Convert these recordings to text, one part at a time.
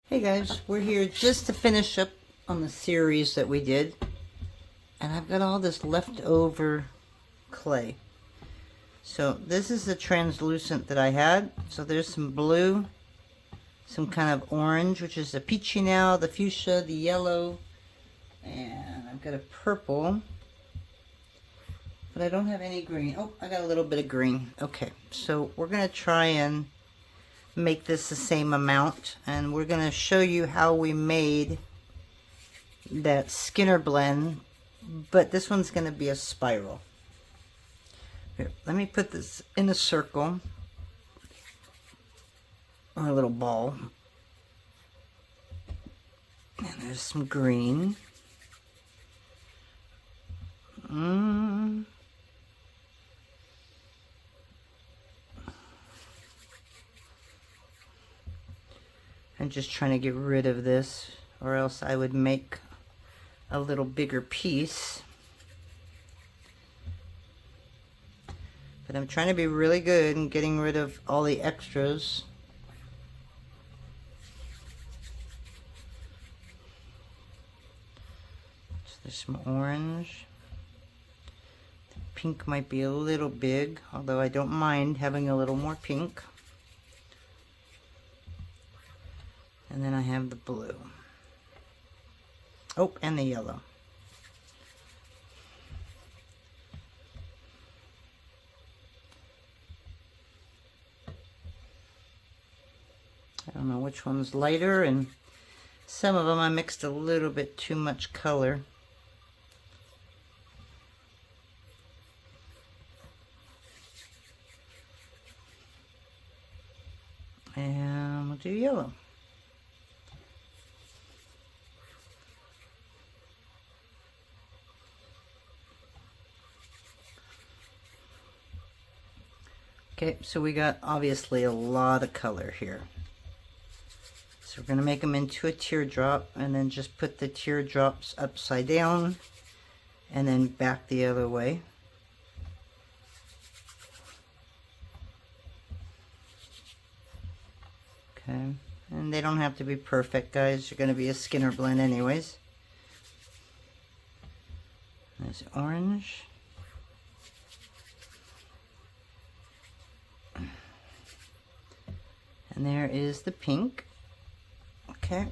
Hey guys, we're here just to finish up on the series that we did, and I've got all this leftover clay. So this is the translucent that I had. So there's some blue, some kind of orange, which is the peachy now, the fuchsia, the yellow, and I've got a purple, but I don't have any green. Oh, I got a little bit of green. Okay, so we're gonna try and make this the same amount, and we're going to show you how we made that Skinner blend, but this one's going to be a spiral. Here, let me put this in a circle or a little ball, and there's some green. I'm just trying to get rid of this, or else I would make a little bigger piece. But I'm trying to be really good in getting rid of all the extras. So there's some orange. The pink might be a little big, although I don't mind having a little more pink. And then I have the blue. Oh, and the yellow. I don't know which one's lighter, and some of them I mixed a little bit too much color. And we'll do yellow. Okay, so we got obviously a lot of color here. So we're going to make them into a teardrop, and then just put the teardrops upside down and then back the other way. Okay, and they don't have to be perfect, guys. You're going to be a Skinner blend anyways. There's orange. And there is the pink. Okay.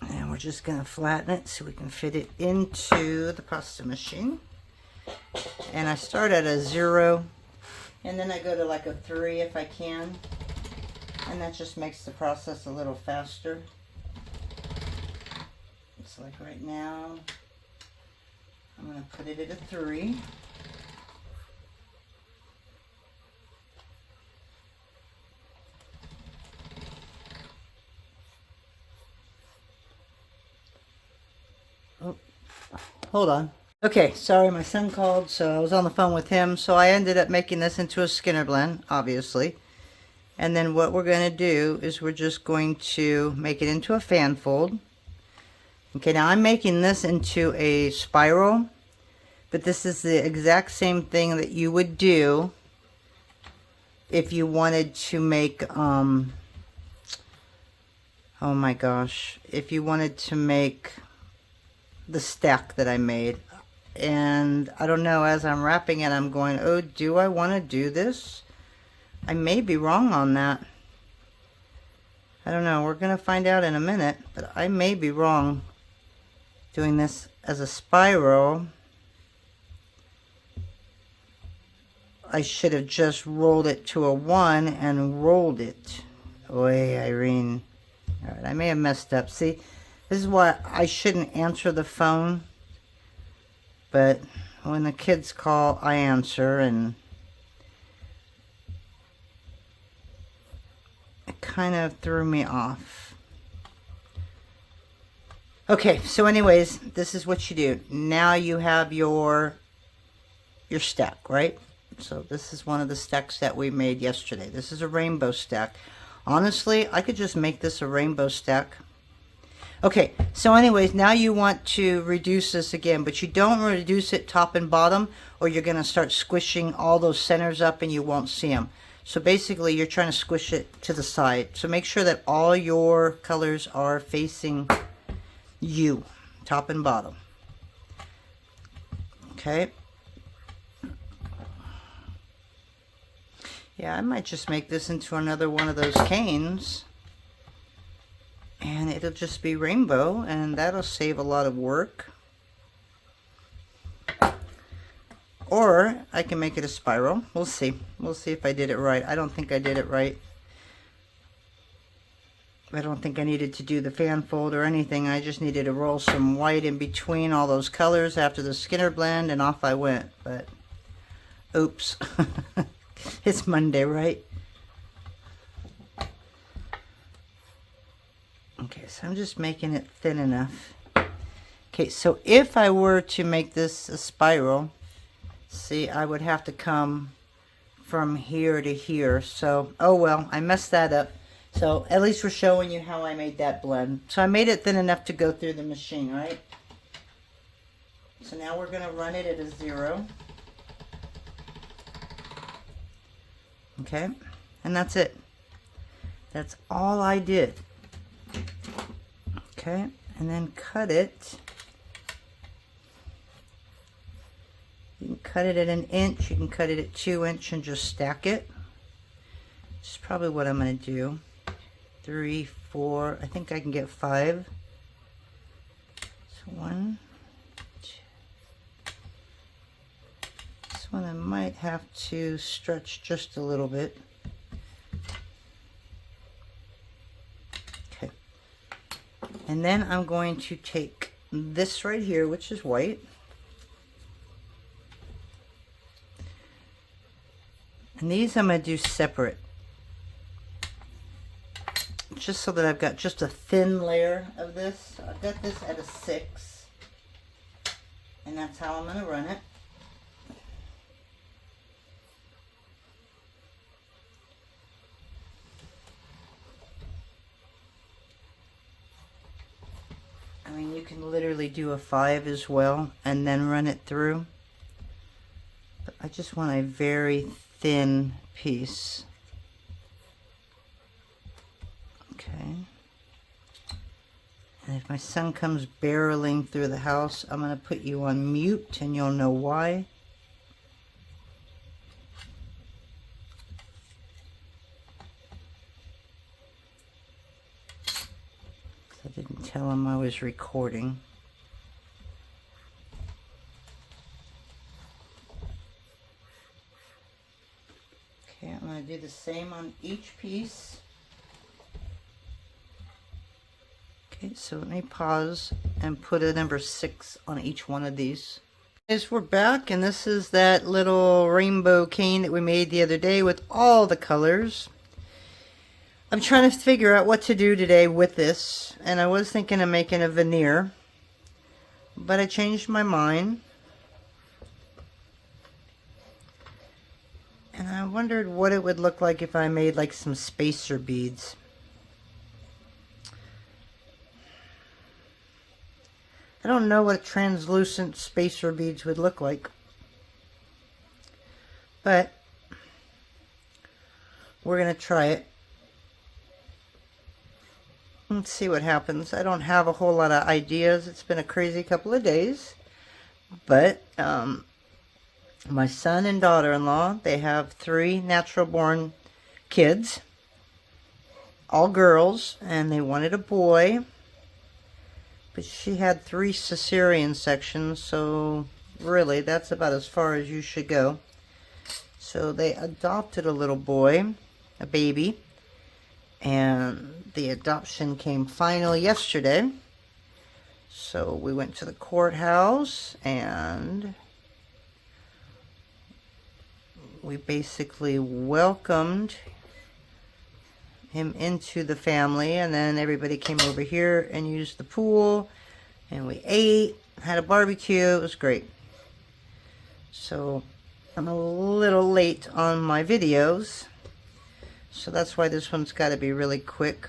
And we're just going to flatten it so we can fit it into the pasta machine. And I start at a 0, and then I go to like a 3 if I can. And that just makes the process a little faster. It's like right now, I'm going to put it at a 3. Hold on. Okay, sorry, my son called, so I was on the phone with him. So I ended up making this into a Skinner blend, obviously. And then what we're going to do is we're just going to make it into a fan fold. Okay, now I'm making this into a spiral, but this is the exact same thing that you would do if you wanted to make, oh my gosh, if you wanted to make the stack that I made. And I don't know, as I'm wrapping it, I'm going, oh, do I want to do this? I may be wrong on that. I don't know, we're going to find out in a minute, but I may be wrong doing this as a spiral. I should have just rolled it to a 1 and rolled it. Oy, Irene. All right, I may have messed up. See, this is why I shouldn't answer the phone, but when the kids call, I answer, and it kind of threw me off. Okay, so anyways, this is what you do. Now you have your stack, right? So this is one of the stacks that we made yesterday. This is a rainbow stack. Honestly, I could just make this a rainbow stack. Okay, so anyways, now you want to reduce this again, but you don't reduce it top and bottom, or you're going to start squishing all those centers up and you won't see them. So basically you're trying to squish it to the side. So make sure that all your colors are facing you, top and bottom. Okay. Yeah, I might just make this into another one of those canes. And it'll just be rainbow, and that'll save a lot of work. Or I can make it a spiral. We'll see. We'll see if I did it right. I don't think I did it right. I don't think I needed to do the fan fold or anything. I just needed to roll some white in between all those colors after the Skinner blend, and off I went. But, oops. It's Monday, right? Okay, so I'm just making it thin enough. Okay, so if I were to make this a spiral, see, I would have to come from here to here. So, oh well, I messed that up. So at least we're showing you how I made that blend. So I made it thin enough to go through the machine, right? So now we're going to run it at a 0. Okay, and that's it. That's all I did. Okay, and then cut it. You can cut it at 1 inch, you can cut it at 2 inch and just stack it. This is probably what I'm going to do. 3, 4, I think I can get 5. So 1, 2. This one I might have to stretch just a little bit. Okay. And then I'm going to take this right here, which is white. And these I'm going to do separate. Just so that I've got just a thin layer of this. So I've got this at a 6. And that's how I'm going to run it. I mean, you can literally do a 5 as well and then run it through. But I just want a very thin piece. Okay. And if my son comes barreling through the house, I'm going to put you on mute and you'll know why. I didn't tell him I was recording. Okay, I'm going to do the same on each piece. Okay, so let me pause and put a number 6 on each one of these. Guys, we're back, and this is that little rainbow cane that we made the other day with all the colors. I'm trying to figure out what to do today with this, and I was thinking of making a veneer, but I changed my mind. And I wondered what it would look like if I made like some spacer beads. I don't know what translucent spacer beads would look like, but we're going to try it. Let's see what happens. I don't have a whole lot of ideas. It's been a crazy couple of days, but my son and daughter-in-law, they have 3 natural-born kids, all girls, and they wanted a boy. But she had 3 cesarean sections, so really that's about as far as you should go. So they adopted a little boy, a baby, and the adoption came final yesterday. So we went to the courthouse and we basically welcomed him into the family, and then everybody came over here and used the pool, and we ate, had a barbecue. It was great. So I'm a little late on my videos, so that's why this one's got to be really quick.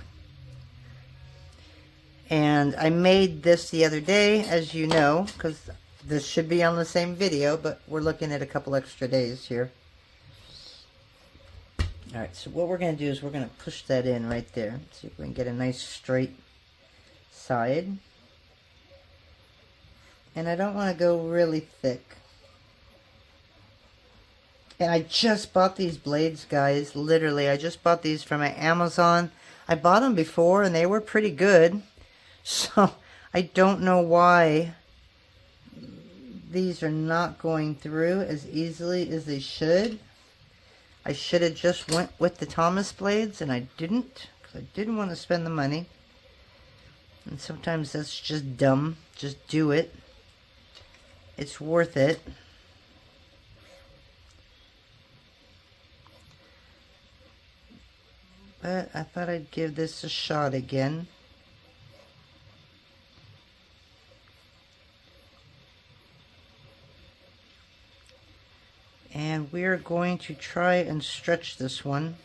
And I made this the other day, as you know, because this should be on the same video, but we're looking at a couple extra days here. Alright, so what we're going to do is we're going to push that in right there. See if we can get a nice straight side. And I don't want to go really thick. And I just bought these blades, guys. Literally, I just bought these from Amazon. I bought them before and they were pretty good. So I don't know why these are not going through as easily as they should. I should have just went with the Thomas blades, and I didn't, because I didn't want to spend the money. And sometimes that's just dumb. Just do it. It's worth it. But I thought I'd give this a shot again. And we're going to try and stretch this one.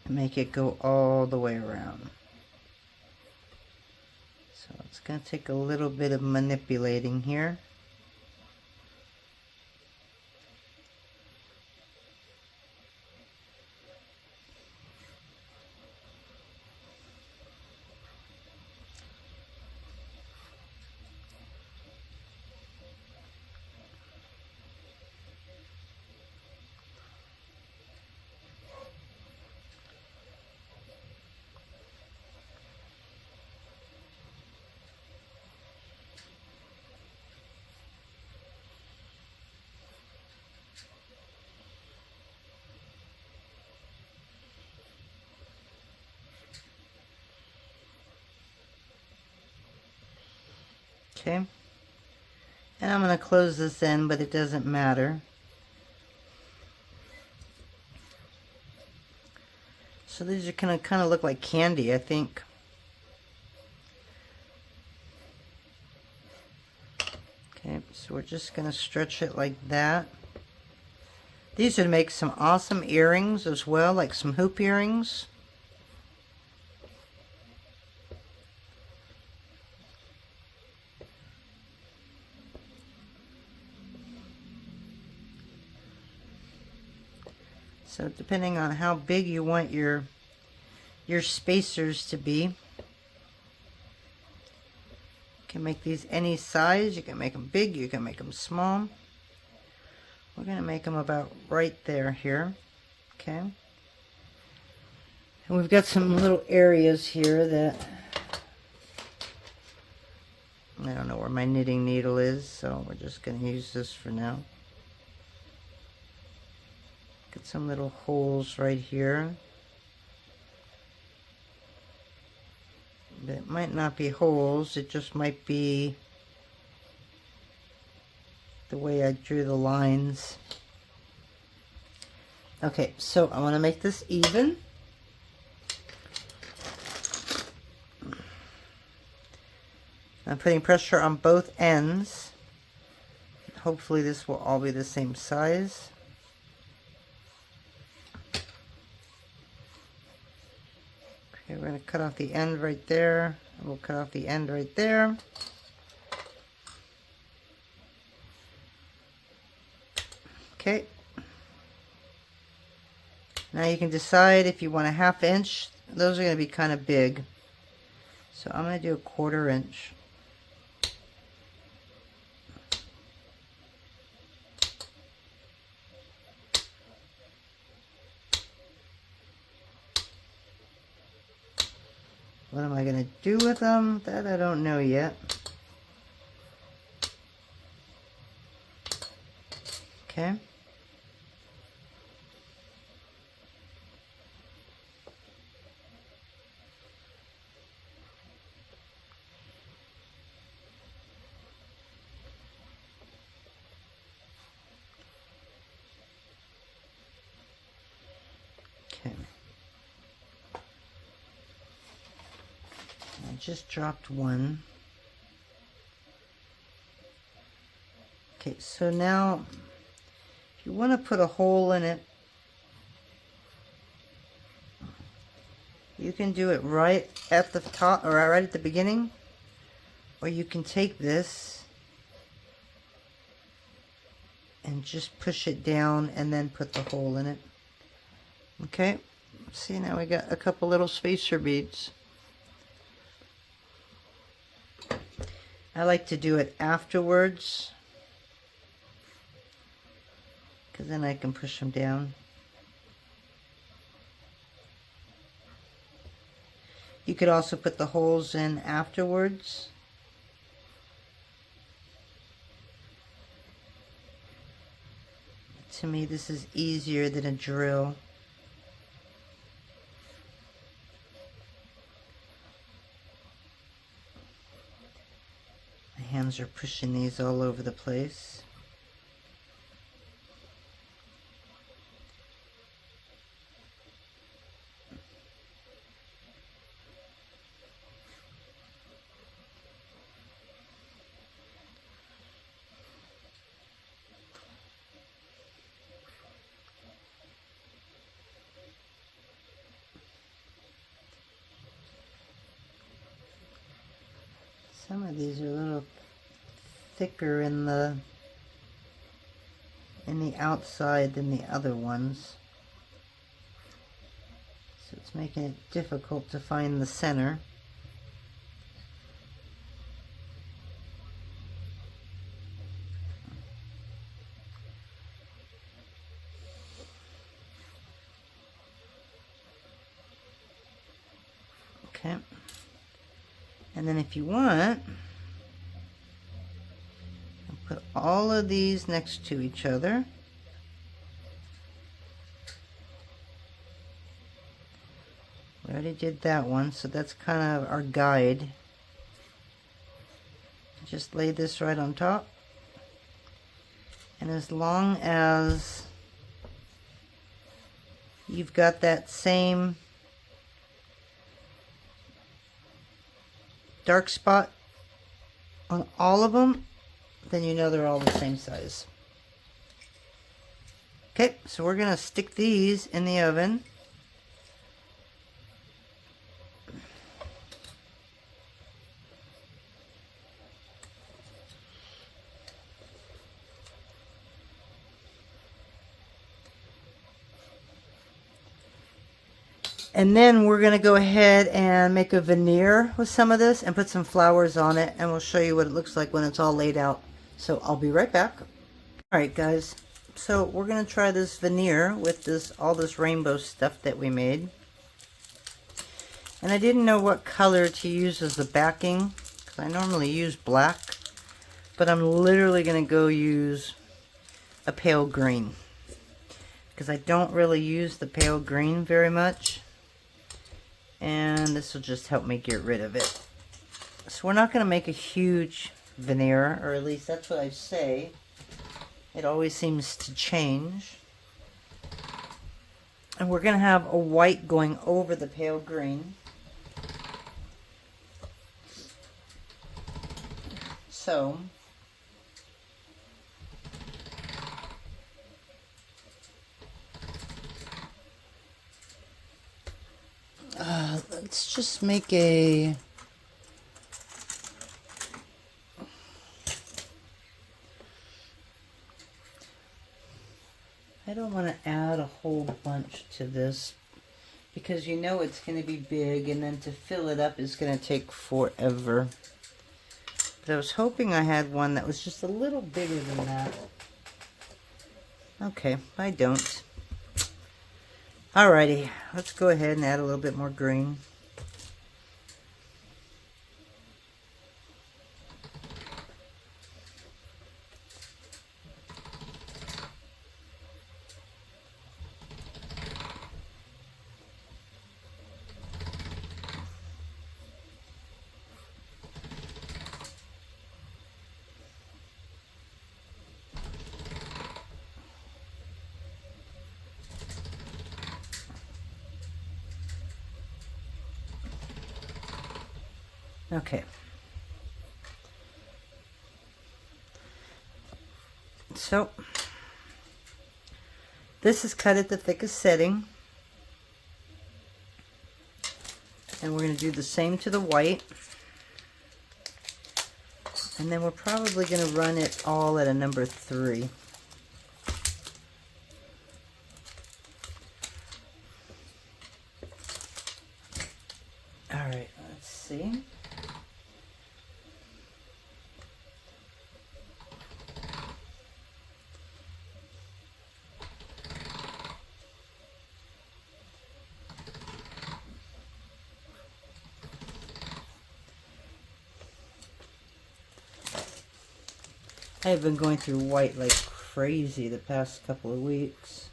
And make it go all the way around. So it's going to take a little bit of manipulating here. Okay, and I'm going to close this in, but it doesn't matter. So these are going to kind of look like candy, I think. Okay, so we're just going to stretch it like that. These would make some awesome earrings as well, like some hoop earrings. So depending on how big you want your spacers to be, you can make these any size. You can make them big, you can make them small. We're going to make them about right there here. Okay. And we've got some little areas here that I don't know where my knitting needle is, so we're just going to use this for now. Get some little holes right here. But it might not be holes, it just might be the way I drew the lines. Okay, so I want to make this even. I'm putting pressure on both ends. Hopefully this will all be the same size. Okay, we're going to cut off the end right there. We'll cut off the end right there. Okay. Now you can decide if you want a 1/2 inch. Those are going to be kind of big. So I'm going to do a 1/4 inch. What am I going to do with them? That I don't know yet. Okay. Okay. I just dropped one. Okay, so now if you want to put a hole in it, you can do it right at the top or right at the beginning, Or you can take this and just push it down and then put the hole in it. Okay, see, now we got a couple little spacer beads. I like to do it afterwards, because then I can push them down. You could also put the holes in afterwards. To me, this is easier than a drill. My hands are pushing these all over the place. Some of these are a little thicker in the outside than the other ones, so it's making it difficult to find the center. Okay. And then if you want, put all of these next to each other. We already did that one, so that's kind of our guide. Just lay this right on top. And as long as you've got that same dark spot on all of them, then you know they're all the same size. Okay, so we're gonna stick these in the oven. And then we're going to go ahead and make a veneer with some of this and put some flowers on it, and we'll show you what it looks like when it's all laid out. So I'll be right back. Alright guys, so we're going to try this veneer with all this rainbow stuff that we made. And I didn't know what color to use as the backing, because I normally use black, but I'm literally going to go use a pale green, because I don't really use the pale green very much. And this will just help me get rid of it. So we're not going to make a huge veneer, or at least that's what I say. It always seems to change. And we're going to have a white going over the pale green. So let's just make a I don't want to add a whole bunch to this, because you know it's going to be big, and then to fill it up is going to take forever. But I was hoping I had one that was just a little bigger than that. Okay, I don't. Alrighty, let's go ahead and add a little bit more green. Okay. So, this is cut at the thickest setting. And we're going to do the same to the white. And then we're probably going to run it all at a number 3. All right, let's see. I've been going through white like crazy the past couple of weeks.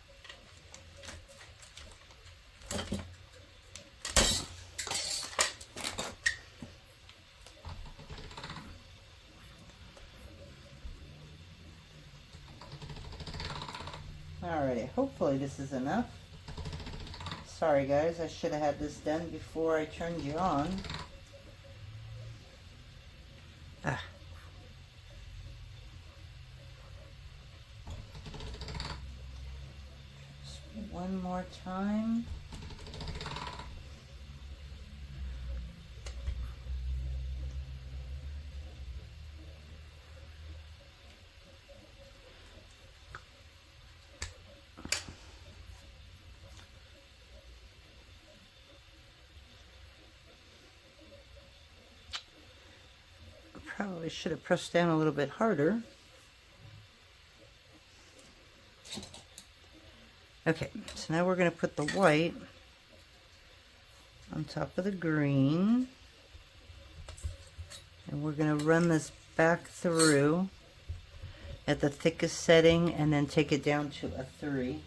Alrighty, hopefully this is enough. Sorry guys, I should have had this done before I turned you on. Ah. Just one more time. Probably should have pressed down a little bit harder. Okay, so now we're going to put the white on top of the green. And we're going to run this back through at the thickest setting and then take it down to a 3.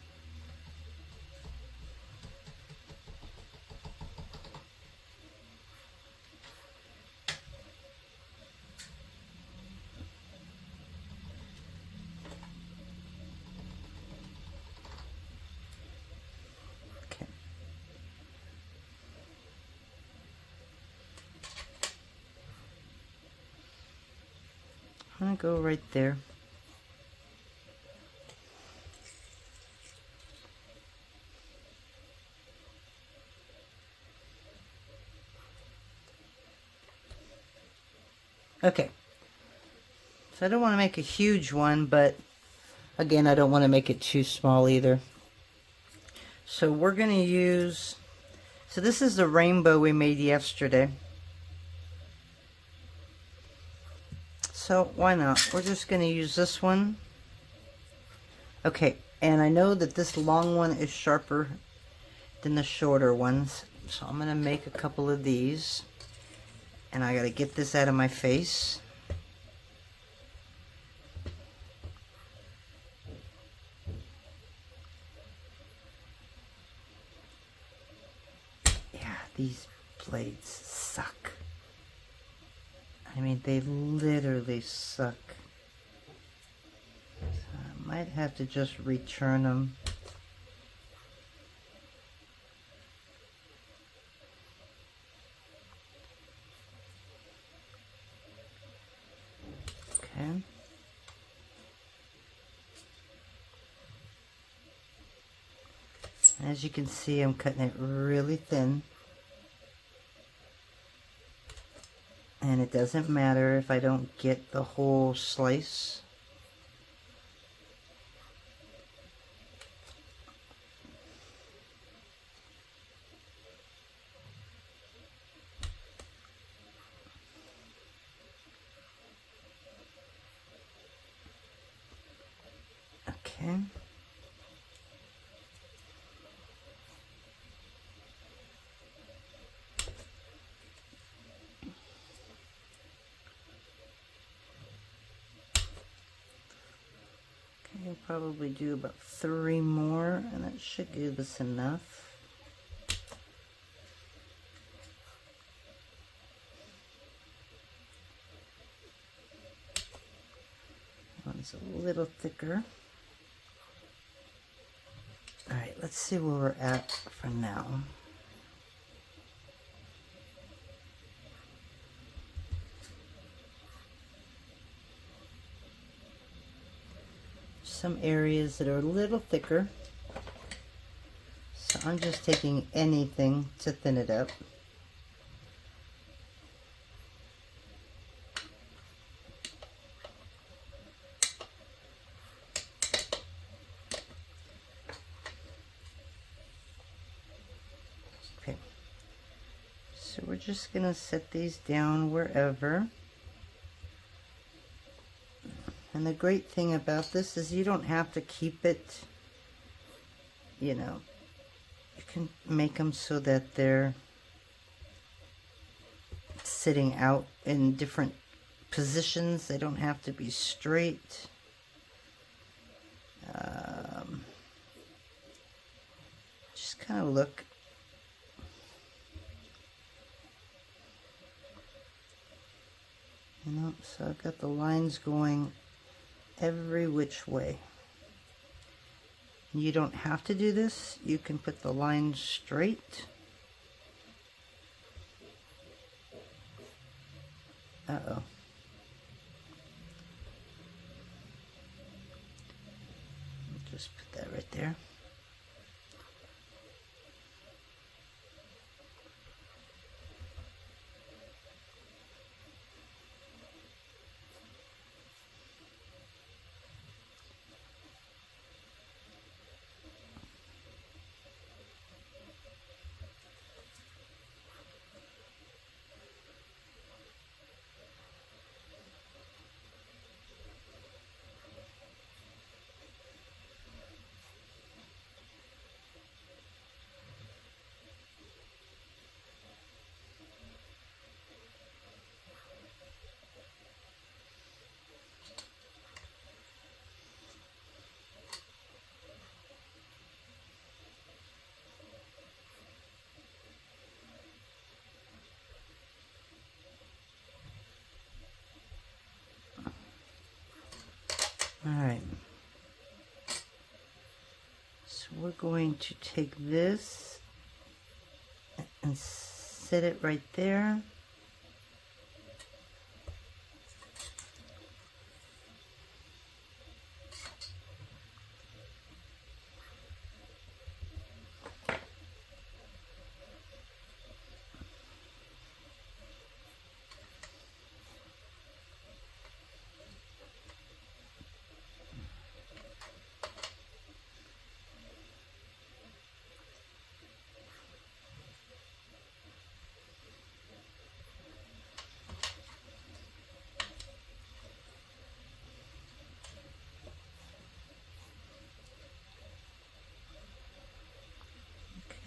I'm going to go right there. Okay. So I don't want to make a huge one, but again, I don't want to make it too small either. So we're going to use, so this is the rainbow we made yesterday. So why not? We're just going to use this one. Okay, and I know that this long one is sharper than the shorter ones. So I'm going to make a couple of these. And I got to get this out of my face. Yeah, these blades suck. I mean, they literally suck. So I might have to just return them. Okay. As you can see, I'm cutting it really thin. And it doesn't matter if I don't get the whole slice. Okay. We'll probably do about 3 more, and that should give us enough. One's a little thicker. Alright, let's see where we're at for now. Some areas that are a little thicker, so I'm just taking anything to thin it up. just going to set these down wherever. And the great thing about this is you don't have to keep it, you know, you can make them so that they're sitting out in different positions. They don't have to be straight. Just kind of look. You know, so I've got the lines going every which way. You don't have to do this. You can put the lines straight. Uh-oh. Just put that right there. All right, so we're going to take this and set it right there.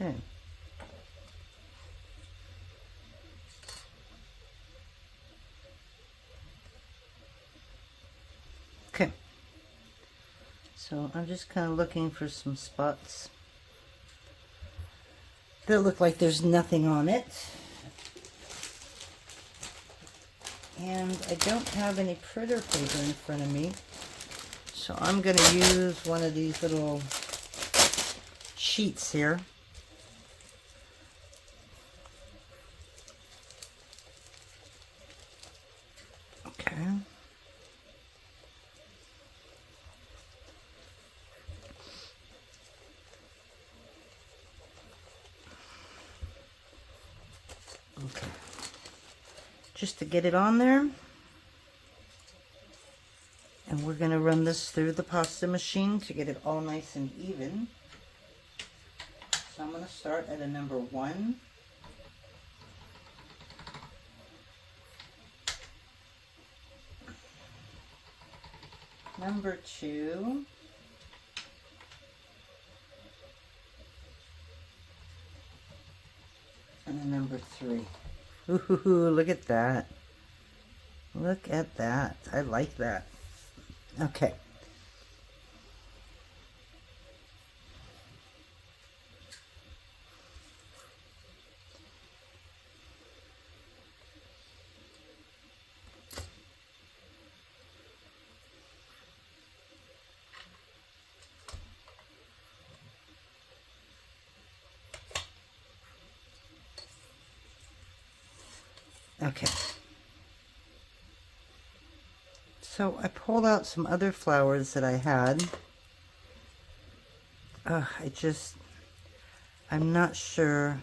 Okay. Okay. So I'm just kind of looking for some spots that look like there's nothing on it. And I don't have any printer paper in front of me. So I'm going to use one of these little sheets here. Okay. Okay. Just to get it on there. And we're going to run this through the pasta machine to get it all nice and even. So I'm going to start at a number 1. Number 2. And a number 3. Ooh, look at that. Look at that. I like that. Okay. Okay. So I pulled out some other flowers that I had. I'm not sure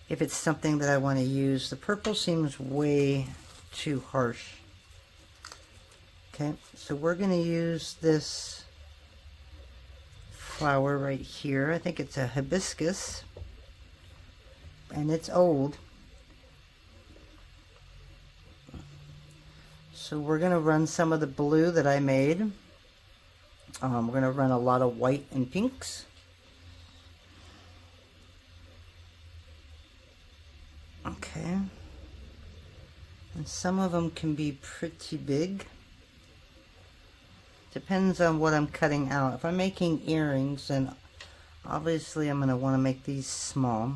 if it's something that I want to use. The purple seems way too harsh. Okay, so we're going to use this flower right here. I think it's a hibiscus, and it's old. So we're going to run some of the blue that I made. We're going to run a lot of white and pinks. Okay. And some of them can be pretty big. Depends on what I'm cutting out. If I'm making earrings, then obviously I'm going to want to make these small.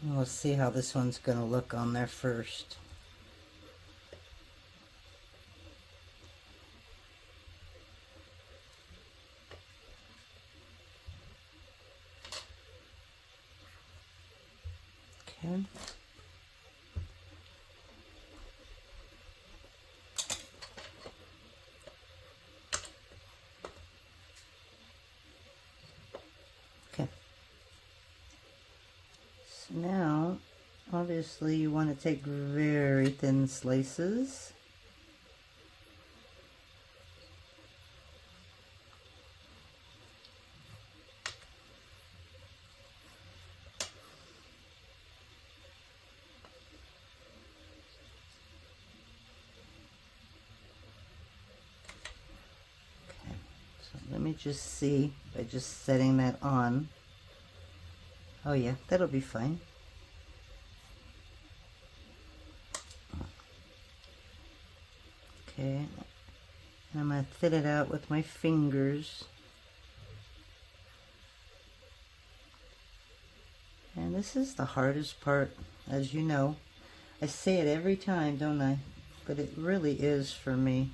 We'll see how this one's going to look on there first. Okay. Okay. So now, obviously you want to take very thin slices. Let me just see by just setting that on. Oh yeah, that'll be fine. Okay, and I'm going to thin it out with my fingers. And this is the hardest part, as you know. I say it every time, don't I? But it really is for me.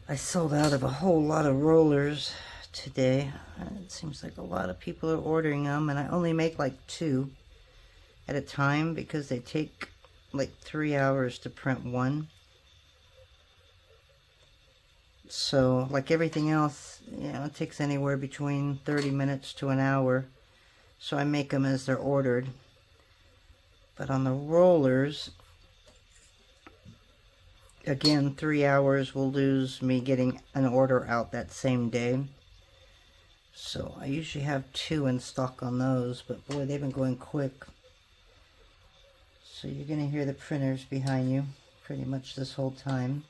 I sold out of a whole lot of rollers today. It seems like a lot of people are ordering them, and I only make like 2 at a time because they take like 3 hours to print one. So like everything else, you know, it takes anywhere between 30 minutes to an hour. So I make them as they're ordered. But on the rollers, again, 3 hours will lose me getting an order out that same day. So I usually have 2 in stock on those, but boy, they've been going quick. So you're going to hear the printers behind you pretty much this whole time.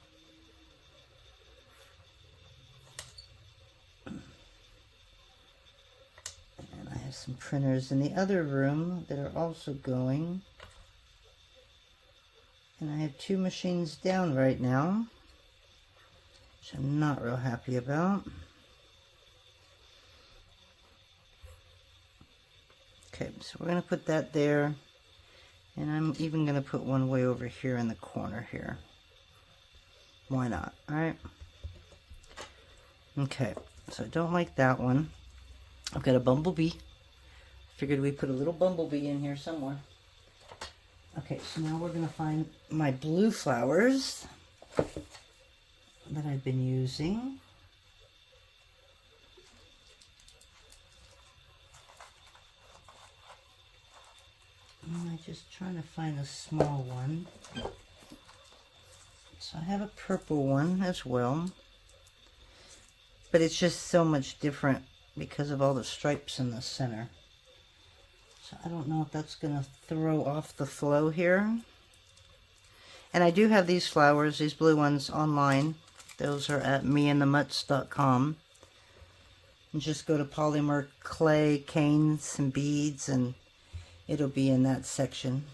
And I have some printers in the other room that are also going. And I have 2 machines down right now, which I'm not real happy about. Okay, so we're going to put that there. And I'm even going to put one way over here in the corner here. Why not? Alright. Okay, so I don't like that one. I've got a bumblebee. Figured we'd put a little bumblebee in here somewhere. Okay, so now we're going to find my blue flowers that I've been using. I'm just trying to find a small one. So I have a purple one as well. But it's just so much different because of all the stripes in the center. So I don't know if that's going to throw off the flow here. And I do have these flowers, these blue ones, online. Those are at meandthemutts.com. And just go to Polymer, clay, canes, and beads, and it'll be in that section.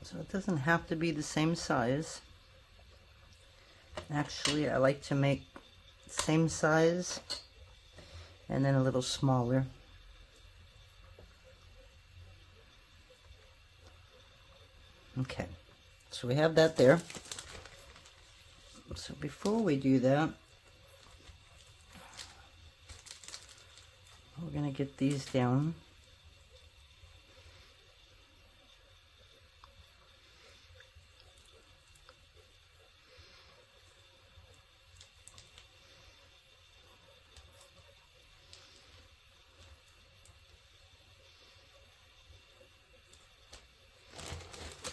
So it doesn't have to be the same size. Actually, I like to make same size and then a little smaller. Okay, so we have that there. So before we do that, we're going to get these down.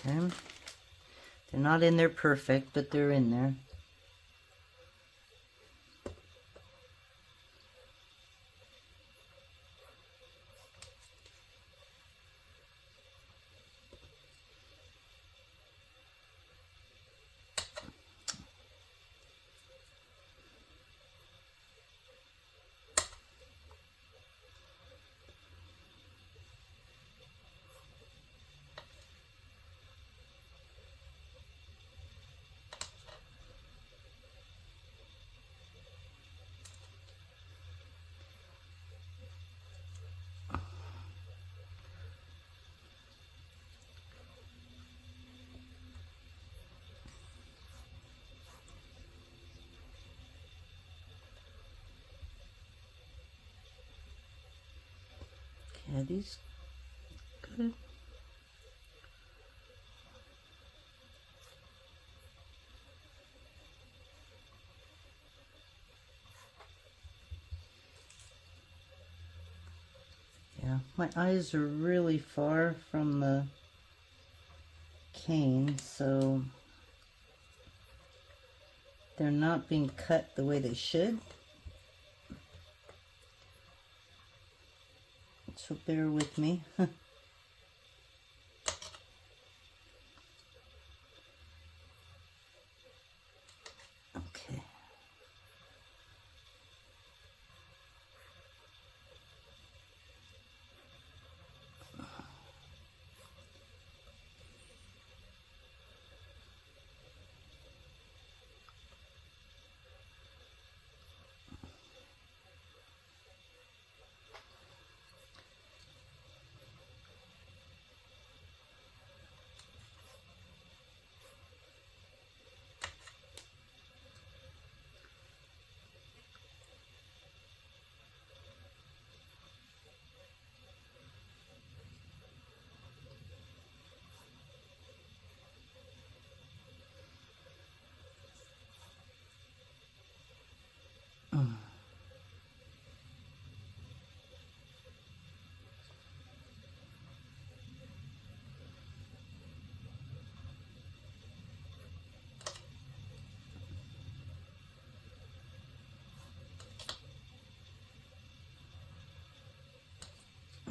Okay. They're not in there perfect, but they're in there. Yeah, these good. Yeah, my eyes are really far from the cane, so they're not being cut the way they should. So bear with me. Okay.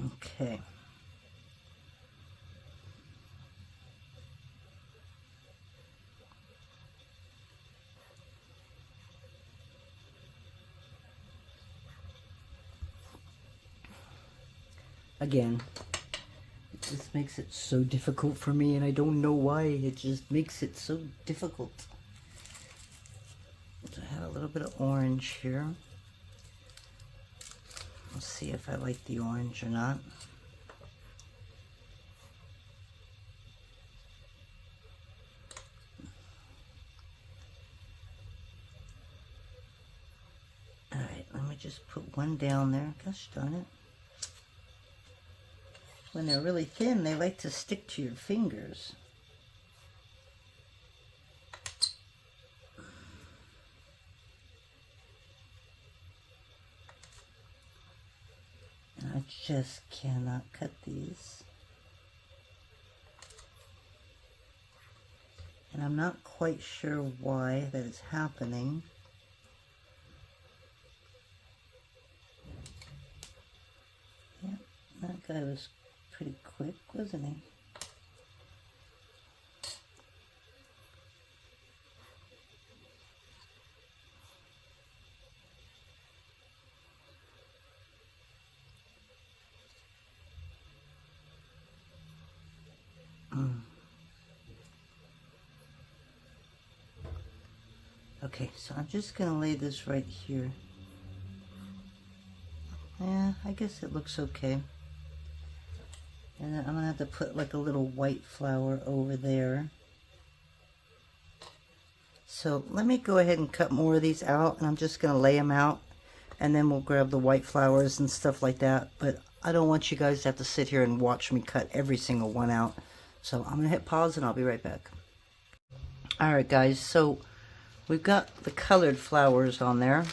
Okay. Again, it just makes it so difficult for me, and I don't know why. It just makes it so difficult. So I have a little bit of orange here. Let's see if I like the orange or not. Alright, let me just put one down there. Gosh darn it. When they're really thin, they like to stick to your fingers. And I just cannot cut these. And I'm not quite sure why that is happening. Yeah, that guy was pretty quick, wasn't he? Okay, so I'm just gonna lay this right here. Yeah, I guess it looks okay. And then I'm gonna have to put like a little white flower over there. So let me go ahead and cut more of these out, and I'm just gonna lay them out, and then we'll grab the white flowers and stuff like that. But I don't want you guys to have to sit here and watch me cut every single one out. So I'm gonna hit pause and I'll be right back. Alright guys, so we've got the colored flowers on there.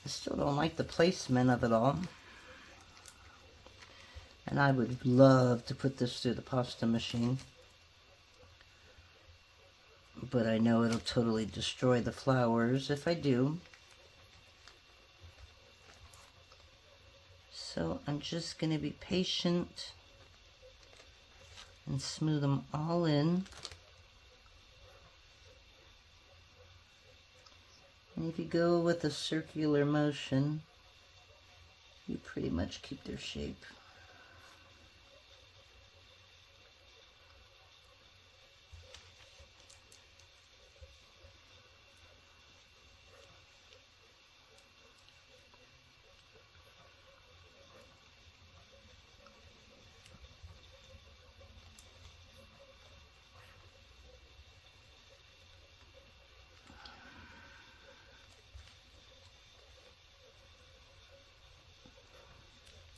I still don't like the placement of it all. And I would love to put this through the pasta machine. But I know it'll totally destroy the flowers if I do. So I'm just going to be patient and smooth them all in. And if you go with a circular motion, you pretty much keep their shape.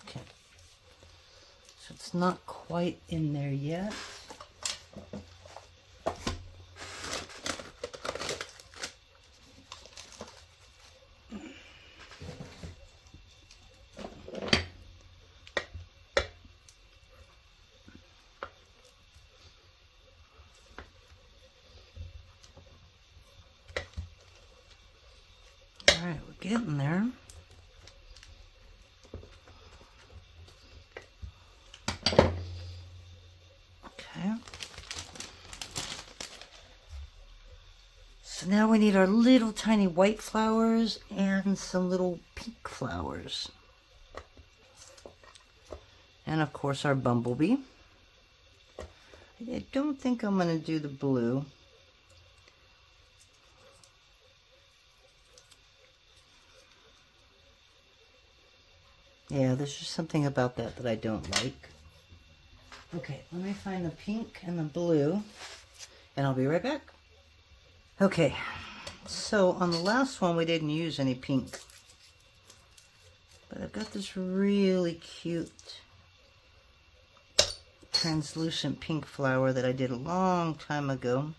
Okay, so it's not quite in there yet. All right, we're getting there. Okay. So now we need our little tiny white flowers and some little pink flowers. And of course our bumblebee. I don't think I'm going to do the blue. Yeah, there's just something about that I don't like. Okay, let me find the pink and the blue, and I'll be right back. Okay, so on the last one we didn't use any pink. But I've got this really cute translucent pink flower that I did a long time ago.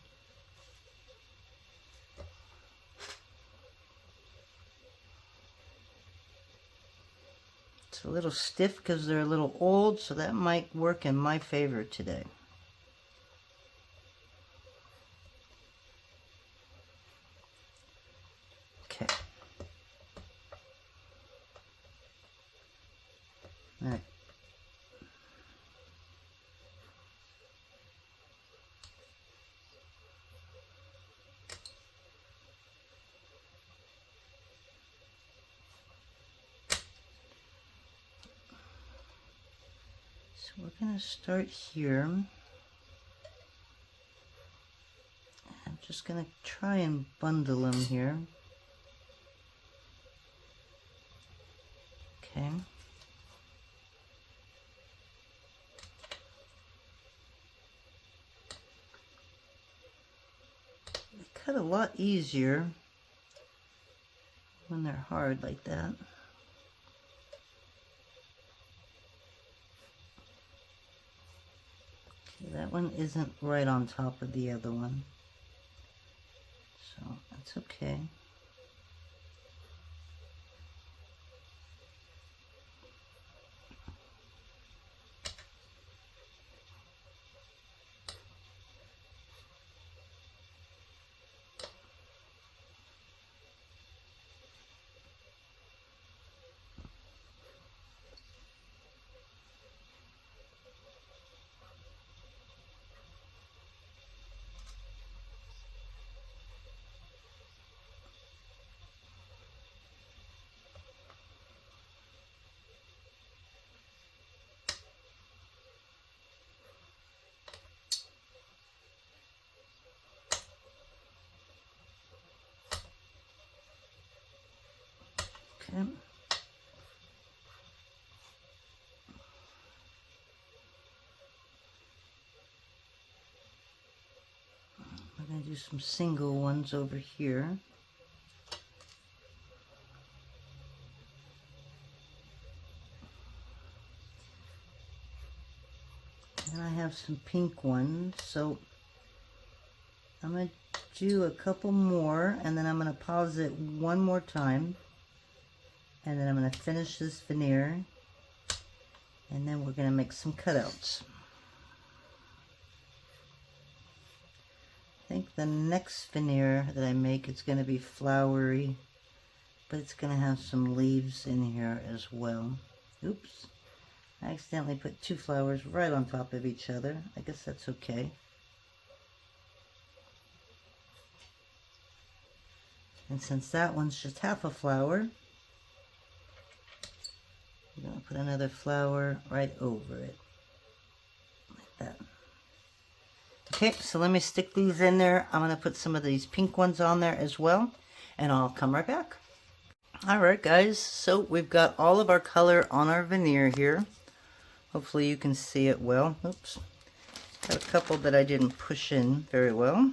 It's a little stiff because they're a little old, so that might work in my favor today. Okay. All right. So we're going to start here. I'm just going to try and bundle them here. Okay. They cut a lot easier when they're hard like that. Okay, that one isn't right on top of the other one, so that's okay. Okay. I'm going to do some single ones over here. And I have some pink ones, so I'm going to do a couple more, and then I'm going to pause it one more time, and then I'm going to finish this veneer, and then we're going to make some cutouts. I think the next veneer that I make is going to be flowery, but it's going to have some leaves in here as well. Oops, I accidentally put two flowers right on top of each other. I guess that's okay. And since that one's just half a flower, I'm going to put another flower right over it, like that. Okay, so let me stick these in there. I'm going to put some of these pink ones on there as well, and I'll come right back. Alright guys, so we've got all of our color on our veneer here. Hopefully you can see it well. Oops, got a couple that I didn't push in very well.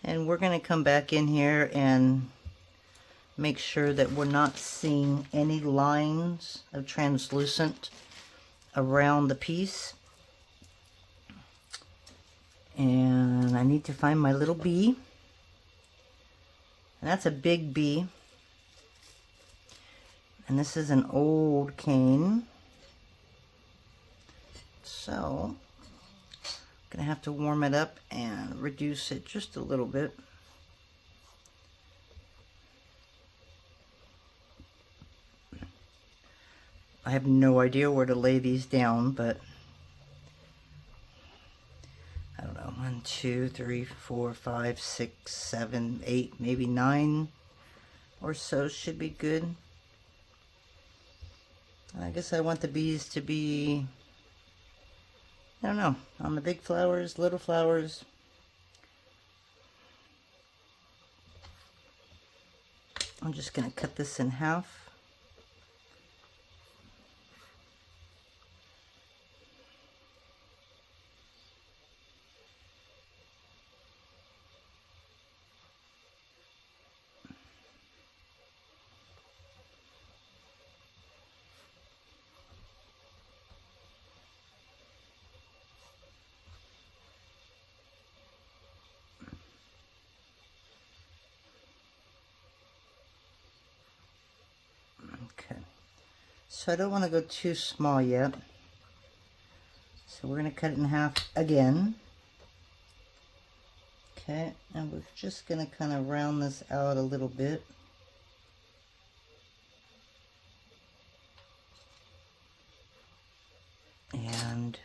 And we're going to come back in here and make sure that we're not seeing any lines of translucent around the piece. And I need to find my little bee. And that's a big bee. And this is an old cane. So I'm going to have to warm it up and reduce it just a little bit. I have no idea where to lay these down, but I don't know, 1, 2, 3, 4, 5, 6, 7, 8, maybe 9 or so should be good. I guess I want the bees to be, I don't know, on the big flowers, little flowers. I'm just going to cut this in half. Okay, so I don't want to go too small yet. So we're going to cut it in half again. Okay, and we're just going to kind of round this out a little bit. And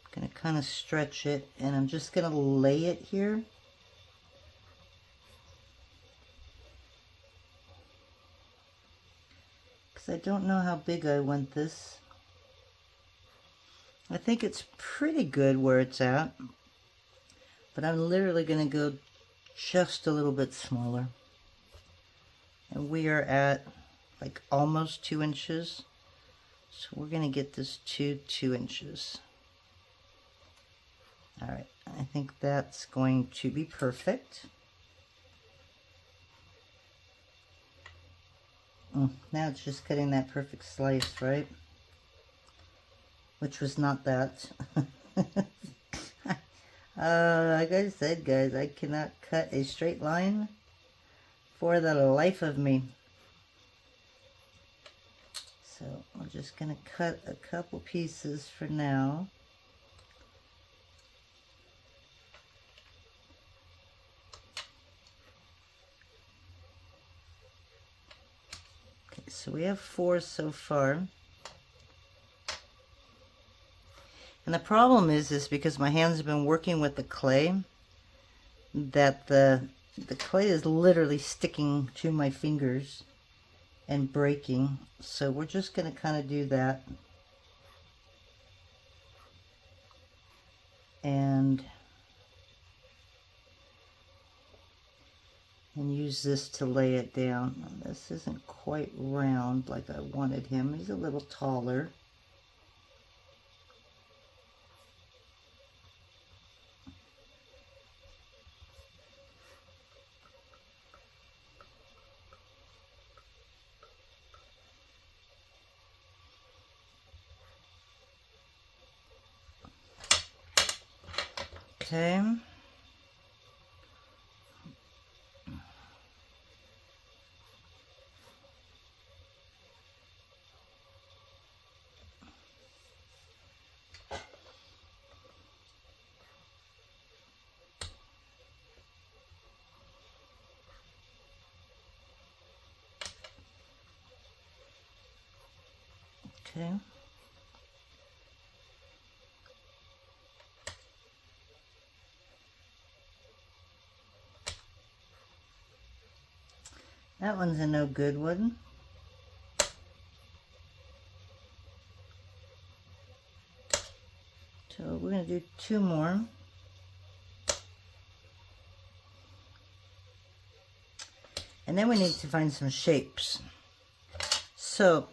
I'm going to kind of stretch it, and I'm just going to lay it here. I don't know how big I want this. I think it's pretty good where it's at, but I'm literally going to go just a little bit smaller. And we are at like almost 2 inches, so we're going to get this to 2 inches. Alright, I think that's going to be perfect. Now it's just cutting that perfect slice, right? Which was not that. Like I said, guys, I cannot cut a straight line for the life of me. So I'm just going to cut a couple pieces for now. So we have 4 so far. And the problem is because my hands have been working with the clay, that the clay is literally sticking to my fingers and breaking. So we're just going to kind of do that. And and use this to lay it down. This isn't quite round like I wanted him. He's a little taller. Okay. Okay. That one's a no good one. So we're going to do 2 more. And then we need to find some shapes. So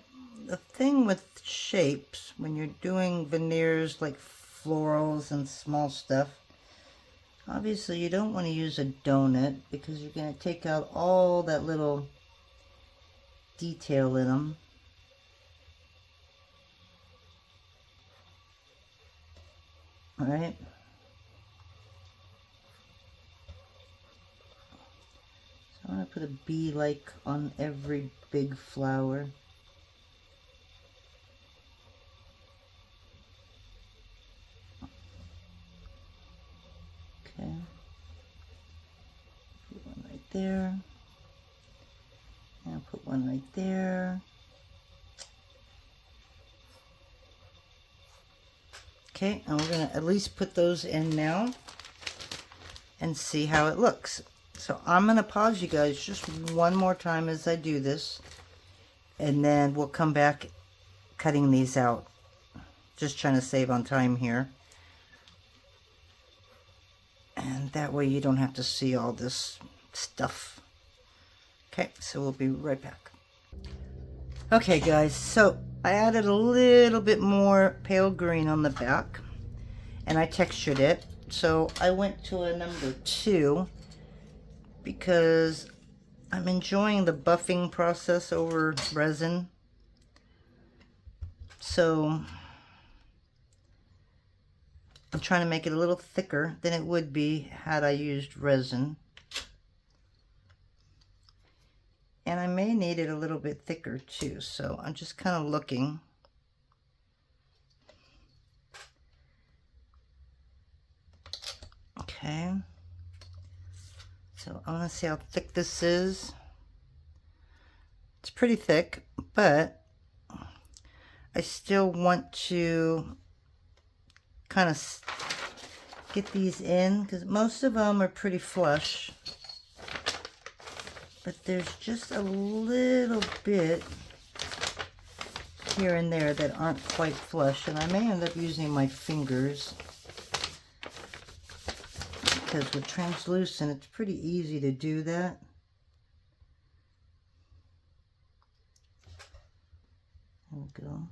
the thing with shapes, when you're doing veneers like florals and small stuff, obviously you don't want to use a donut because you're going to take out all that little detail in them. All right. So I'm going to put a bee-like on every big flower. Okay. Put one right there. And put one right there. Okay, and we're going to at least put those in now and see how it looks. So I'm going to pause you guys just one more time as I do this, and then we'll come back cutting these out. Just trying to save on time here. And that way you don't have to see all this stuff. Okay, so we'll be right back. Okay guys, so I added a little bit more pale green on the back and I textured it. So I went to a number 2 because I'm enjoying the buffing process over resin. So I'm trying to make it a little thicker than it would be had I used resin. And I may need it a little bit thicker too, so I'm just kind of looking. Okay. So I want to see how thick this is. It's pretty thick, but I still want to kind of get these in because most of them are pretty flush. But there's just a little bit here and there that aren't quite flush, and I may end up using my fingers because with translucent it's pretty easy to do that. There we go.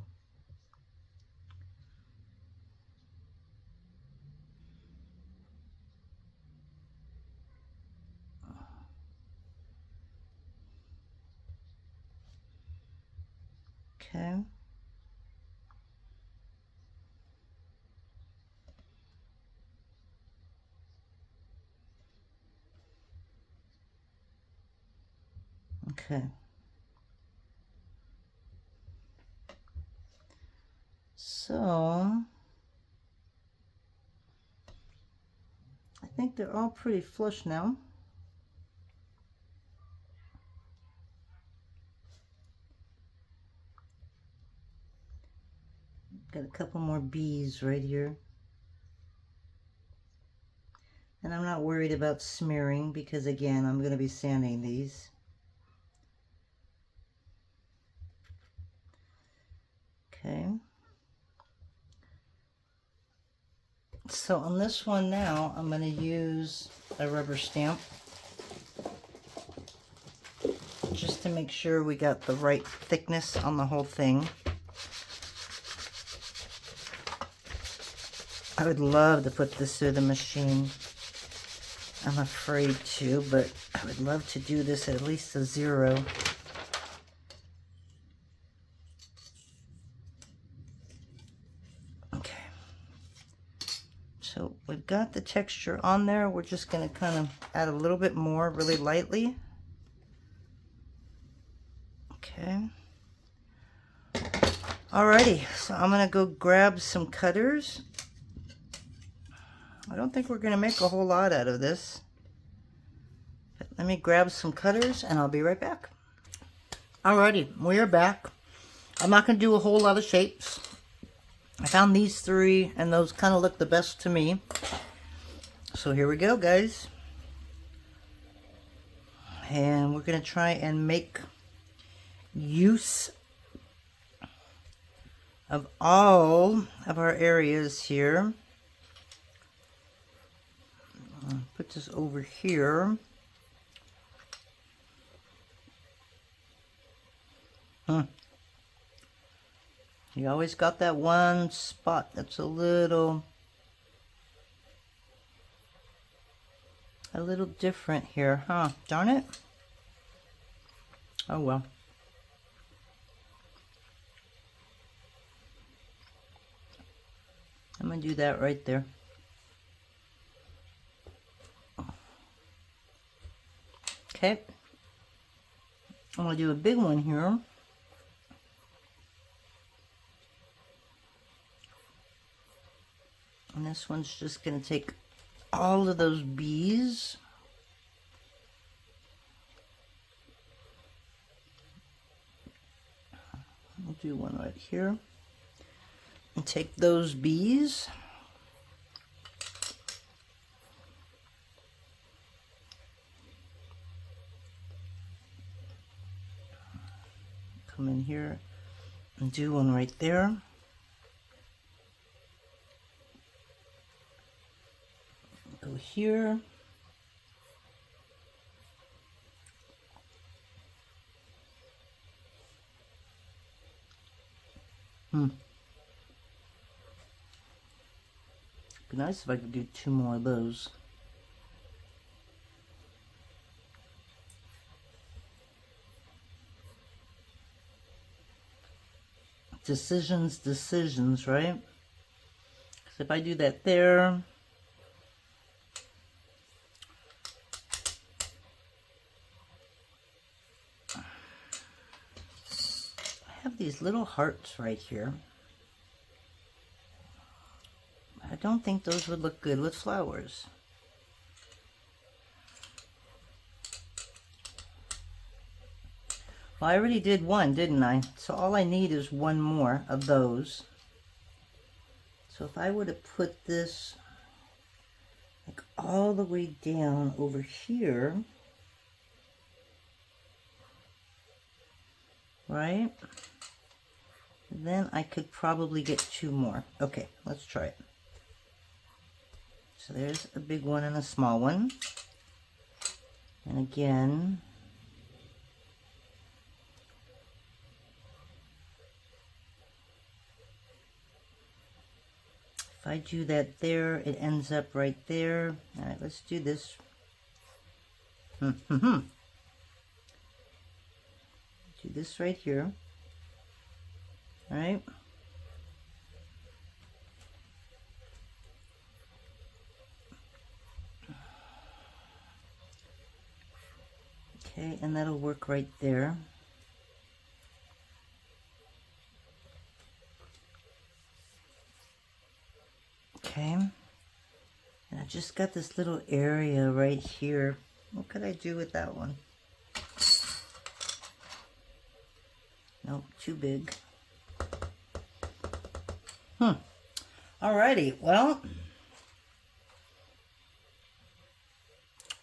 Okay. Okay. So I think they're all pretty flush now. Got a couple more bees right here. And I'm not worried about smearing because again, I'm going to be sanding these. Okay. So on this one now, I'm going to use a rubber stamp. to make sure we got the right thickness on the whole thing. I would love to put this through the machine. I'm afraid to, but I would love to do this at least a 0. Okay. So we've got the texture on there. We're just going to kind of add a little bit more really lightly. Okay. Alrighty, so I'm going to go grab some cutters. I don't think we're going to make a whole lot out of this. But let me grab some cutters and I'll be right back. Alrighty, we are back. I'm not going to do a whole lot of shapes. I found these 3 and those kind of look the best to me. So here we go, guys. And we're going to try and make use of all of our areas here. I'll put this over here. You always got that one spot that's a little different here, huh? Darn it. Oh well. I'm gonna do that right there. Okay. I'm gonna do a big one here. And this one's just gonna take all of those bees. I'll do one right here. And take those bees. Come in here and do one right there. Go here. Be nice if I could do 2 more of those. Decisions, right? Because if I do that there, I have these little hearts right here. I don't think those would look good with flowers. Well, I already did one, didn't I? So all I need is 1 more of those. So if I were to put this like all the way down over here, right? Then I could probably get 2 more. Okay, let's try it. So there's a big one and a small one. And again, if I do that there, it ends up right there. All right, let's do this. Do this right here. All right. Okay, and that'll work right there. Okay, and I just got this little area right here. What could I do with that one? Nope, too big. Alrighty, well,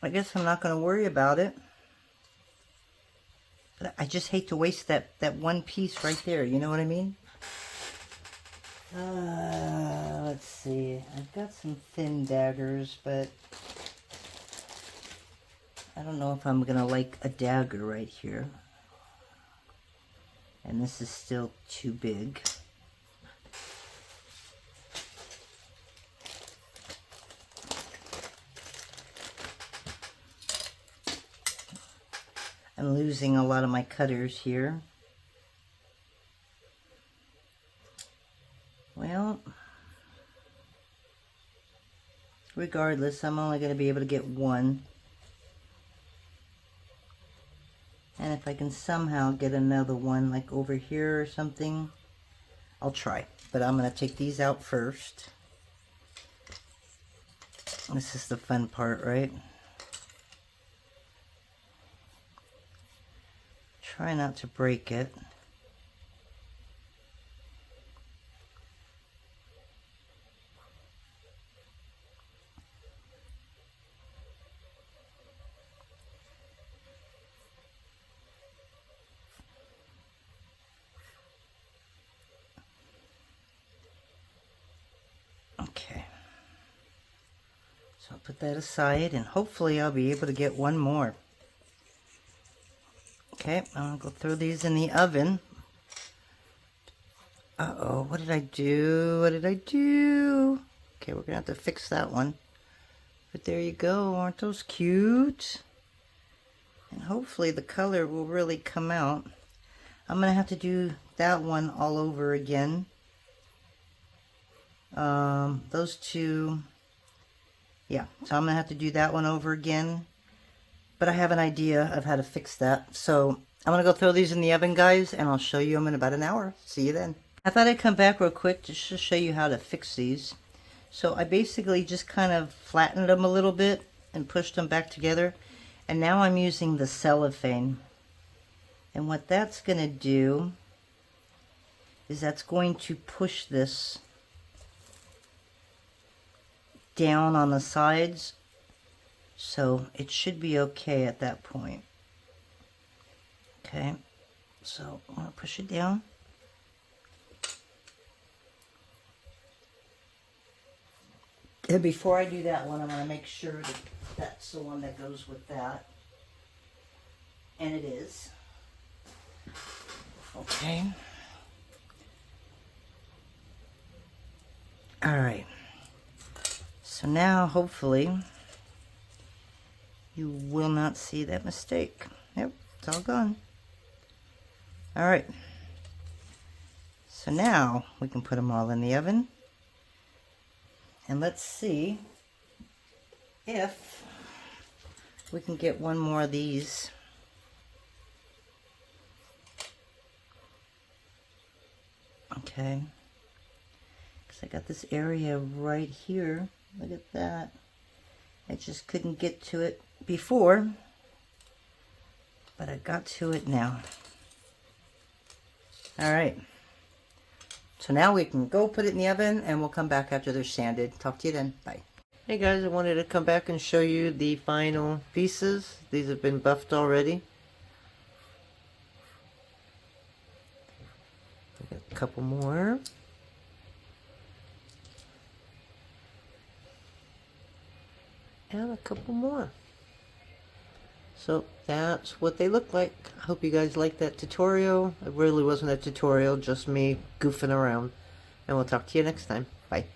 I guess I'm not going to worry about it. But I just hate to waste that one piece right there, you know what I mean? Let's see. I've got some thin daggers, but I don't know if I'm going to like a dagger right here. And this is still too big. I'm losing a lot of my cutters here. Well, regardless, I'm only going to be able to get one. And if I can somehow get another one, like over here or something, I'll try. But I'm going to take these out first. This is the fun part, right? Try not to break it. Okay, so I'll put that aside and hopefully I'll be able to get one more. Okay, I'm gonna go throw these in the oven. Uh-oh, what did I do? What did I do? Okay, we're gonna have to fix that one. But there you go, aren't those cute? And hopefully the color will really come out. I'm gonna have to do that one all over again. Those two, yeah, so I'm gonna have to do that one over again, but I have an idea of how to fix that. So I'm gonna go throw these in the oven, guys, and I'll show you them in about an hour. See you then. I thought I'd come back real quick just to show you how to fix these. So I basically just kind of flattened them a little bit and pushed them back together, and now I'm using the cellophane. And what that's gonna do is that's going to push this down on the sides, so it should be okay at that point. Okay, so I'm going to push it down. And before I do that one, I'm going to make sure that that's the one that goes with that. And it is. Okay. All right. So now, hopefully, you will not see that mistake. Yep, it's all gone. All right. So now we can put them all in the oven. And let's see if we can get one more of these. Okay. Because I got this area right here. Look at that. I just couldn't get to it before, but I got to it now. All right. So now we can go put it in the oven and we'll come back after they're sanded. Talk to you then. Bye. Hey guys, I wanted to come back and show you the final pieces. These have been buffed already. I got a couple more. And a couple more. So that's what they look like. I hope you guys liked that tutorial. It really wasn't a tutorial, just me goofing around. And we'll talk to you next time. Bye.